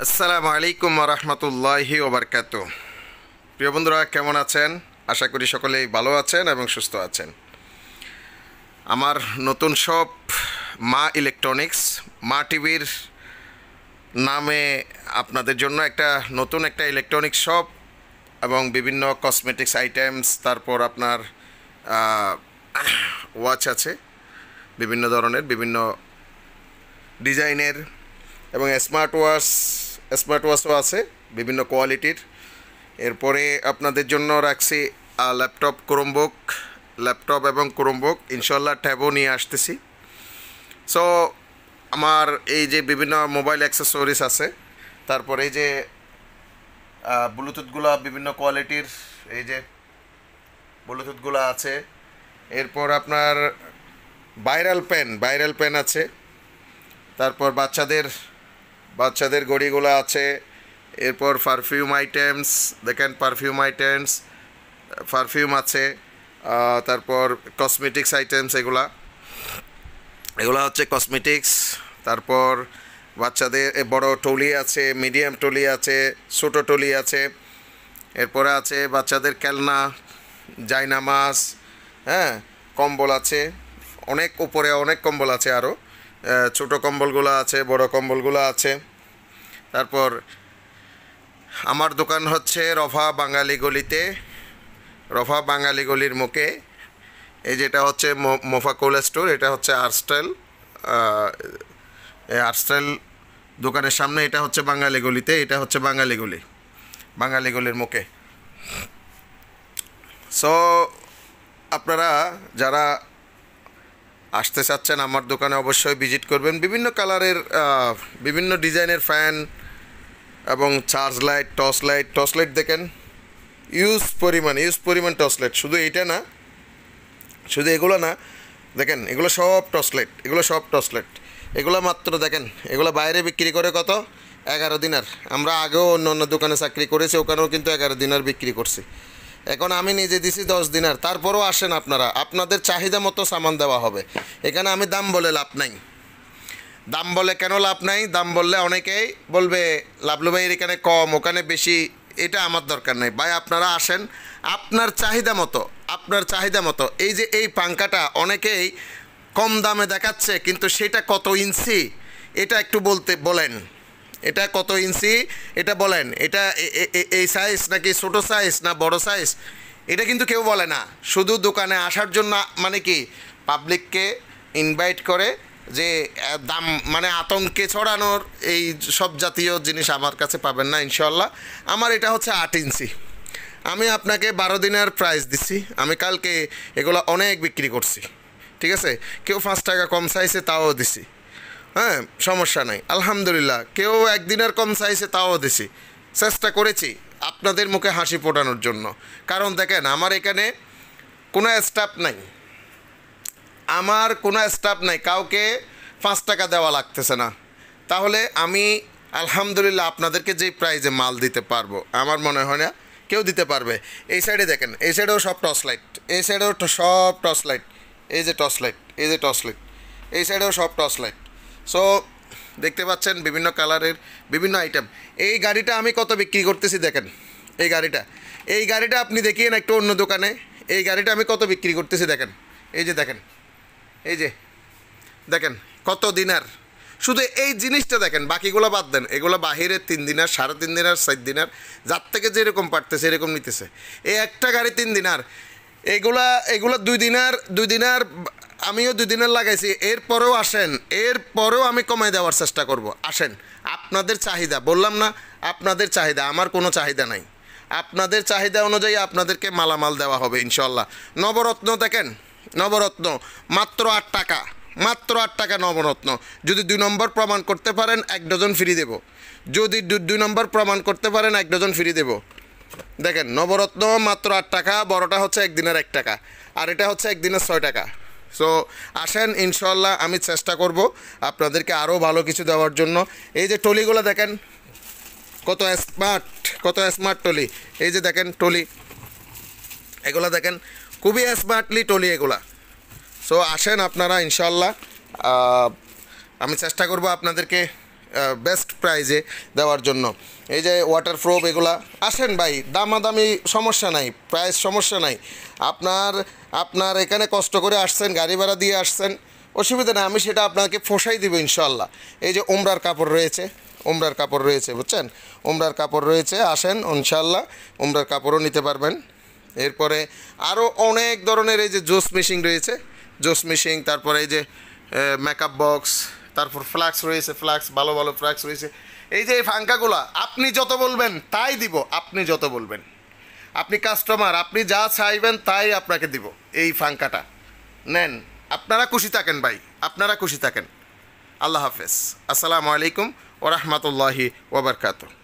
আসসালামু আলাইকুম রহমতুল্লাহি ওবরকাতু। প্রিয় বন্ধুরা, কেমন আছেন? আশা করি সকলেই ভালো আছেন এবং সুস্থ আছেন। আমার নতুন শপ মা ইলেকট্রনিক্স, মা টিভির নামে আপনাদের জন্য নতুন একটা ইলেকট্রনিক্স শপ এবং বিভিন্ন কসমেটিক্স আইটেমস, তারপর আপনার ওয়াচ আছে বিভিন্ন ধরনের, বিভিন্ন ডিজাইনের, এবং স্মার্ট ওয়াচও আছে বিভিন্ন কোয়ালিটির। এরপরে আপনাদের জন্য রাখছি ল্যাপটপ এবং ক্রোমবুক, ইনশাল্লাহ ট্যাবও নিয়ে আসতেছি। সো আমার এই যে বিভিন্ন মোবাইল অ্যাক্সেসরিজ আছে, তারপরে এই যে ব্লুটুথগুলো বিভিন্ন কোয়ালিটির, এই যে ব্লুটুথগুলো আছে। এরপর আপনার ভাইরাল পেন আছে। তারপর বাচ্চাদের ঘড়িগুলো আছে। এরপর পারফিউম আছে। তারপর কসমেটিক্স আইটেমস, এগুলা হচ্ছে কসমেটিক্স। তারপর বাচ্চাদের বড় টলি আছে, মিডিয়াম টলি আছে, ছোটো টলি আছে। এরপরে আছে বাচ্চাদের খেলনা, জায়নামাজ, হ্যাঁ, কম্বল আছে, উপরে অনেক কম্বল আছে, আরও ছোটো কম্বলগুলো আছে, বড় কম্বলগুলো আছে। তারপর আমার দোকান হচ্ছে রফা বাঙালি গলির মুখে। এই যেটা হচ্ছে মোফাকুল স্টোর, এটা হচ্ছে আর্টস্টাইল দোকানের সামনে। এটা হচ্ছে বাঙালি গলিতে, এটা হচ্ছে বাঙালি গলির মুখে। সো আপনারা যারা আসতে চাচ্ছেন আমার দোকানে অবশ্যই ভিজিট করবেন। বিভিন্ন কালারের, বিভিন্ন ডিজাইনের ফ্যান এবং চার্জ লাইট, টর্চ লাইট দেখেন, ইউজ পরিমাণ টর্চ লাইট। শুধু এগুলো না, দেখেন এগুলো সব টর্চ লাইট। এগুলো মাত্র দেখেন, এগুলো বাইরে বিক্রি করে কত? 11 দিনার। আমরা আগেও অন্য দোকানে চাকরি করেছি, ওখানেও কিন্তু 11 দিনার বিক্রি করছি। এখন আমি নিজে দিছি 10 দিনার। তারপরও আসেন আপনারা, আপনাদের চাহিদা মতো সামান দেওয়া হবে। এখানে আমি দাম বলে লাভ নাই। দাম বললে অনেকেই বলবে লাভলু ভাই এখানে কম, ওখানে বেশি। এটা আমার দরকার নেই ভাই। আপনারা আসেন আপনার চাহিদা মতো। এই যে এই পাঙ্খাটা অনেকেই কম দামে দেখাচ্ছে, কিন্তু সেটা কত ইঞ্চি এটা একটু বলেন। এটা কত ইঞ্চি এটা বলেন। এটা এই সাইজ নাকি ছোটো সাইজ না বড় সাইজ, এটা কিন্তু কেউ বলে না। শুধু দোকানে আসার জন্য মানে কি পাবলিককে ইনভাইট করে যে দাম, মানে আতঙ্কে ছড়ানোর এই সব জাতীয় জিনিস আমার কাছে পাবেন না ইনশাল্লাহ। আমার এটা হচ্ছে 8 ইঞ্চি। আমি আপনাকে 12 দিনের প্রাইস দিচ্ছি। আমি কালকে এগুলো অনেক বিক্রি করছি, ঠিক আছে। কেউ 5 টাকা কম চাইছে, তাও দিছি, হ্যাঁ, সমস্যা নাই, আলহামদুলিল্লাহ। কেউ 1 দিনের কম চাইছে, তাও দিছি। চেষ্টা করেছি আপনাদের মুখে হাসি ফোটানোর জন্য। কারণ দেখেন, আমার এখানে কোনো স্টাফ নাই, কাউকে 5 টাকা দেওয়া লাগতেছে না। তাহলে আমি আলহামদুলিল্লাহ আপনাদেরকে যেই প্রাইজে মাল দিতে পারবো, আমার মনে হয় না কেউ দিতে পারবে। এই সাইডে দেখেন, এই সাইডেও সব টর্চ লাইট, এই সাইডেও সব টর্চ লাইট, এই যে টর্চ লাইট, এই সাইডেও সব টর্চ লাইট। সো দেখতে পাচ্ছেন বিভিন্ন কালারের বিভিন্ন আইটেম। এই গাড়িটা আমি কত বিক্রি করতেছি দেখেন। এই গাড়িটা আপনি দেখিয়ে না একটু অন্য দোকানে। এই গাড়িটা আমি কত বিক্রি করতেছি দেখেন। এই যে দেখেন কত দিনার। শুধু এই জিনিসটা দেখেন, বাকিগুলো বাদ দেন। এগুলো বাহিরে 3 দিনার, 3.5 দিনার, 4 দিনার, যার থেকে যেরকম পারতেছে এরকম নিতেছে। এই একটা গাড়ি 3 দিনার, এগুলো 2 দিনার। আমিও 2 দিনের লাগাইছি। এরপরেও আমি কমাই দেওয়ার চেষ্টা করব। আসেন, আপনাদের চাহিদা, বললাম না আপনাদের চাহিদা, আমার কোনো চাহিদা নাই। আপনাদের চাহিদা অনুযায়ী আপনাদেরকে মালামাল দেওয়া হবে ইনশাল্লাহ। নবরত্ন দেখেন, মাত্র 8 টাকা নবরত্ন। যদি 2 নম্বর প্রমাণ করতে পারেন 1 ডজন ফ্রি দেব। যদি 2 নম্বর প্রমাণ করতে পারেন 1 ডজন ফ্রি দেব। দেখেন, নবরত্ন মাত্র 8 টাকা। বড়টা হচ্ছে 1 দিনের 1 টাকা, আর এটা হচ্ছে 1 দিনের 6 টাকা। সো আসেন, ইনশাল্লাহ আমি চেষ্টা করব আপনাদেরকে আরও ভালো কিছু দেওয়ার জন্য। এই যে টলিগুলো দেখেন, কত স্মার্ট টলি। এই যে দেখেন টলি, এগুলো দেখেন খুবই স্মার্টলি টলি এগুলা। সো আসেন আপনারা ইনশাল্লাহ, আমি চেষ্টা করব আপনাদেরকে বেস্ট প্রাইজে দেওয়ার জন্য। এই যে ওয়াটারপ্রুফ এগুলা, আসেন ভাই, দামাদামি সমস্যা নাই, প্রাইস সমস্যা নাই। আপনার এখানে কষ্ট করে আসছেন, গাড়ি ভাড়া দিয়ে আসছেন, অসুবিধা নেই, আমি সেটা আপনাকে ফোসাই দিব ইনশাল্লাহ। এই যে উমরার কাপড় রয়েছে, উমরার কাপড় রয়েছে, বুঝছেন, উমরার কাপড় রয়েছে, আসেন ইনশাল্লাহ উমরার কাপড়ও নিতে পারবেন। এরপরে আরও অনেক ধরনের এই যে জোস মেশিন রয়েছে, জোস মেশিন, তারপরে এই যে মেকআপ বক্স, তারপর ফ্লাক্স রয়েছে, ফ্লাক্স ভালো ভালো ফ্লাক্স রয়েছে। এই যে এই ফাঙ্কাগুলা আপনি যত বলবেন তাই দিব, আপনি যত বলবেন, আপনি কাস্টমার, আপনি যা চাইবেন তাই আপনাকে দিব। এই ফাঙ্কাটা নেন, আপনারা খুশি থাকেন ভাই, আপনারা খুশি থাকেন। আল্লাহ হাফেজ, আসসালামু আলাইকুম ওয়া রাহমাতুল্লাহি ওয়া বারাকাতুহু।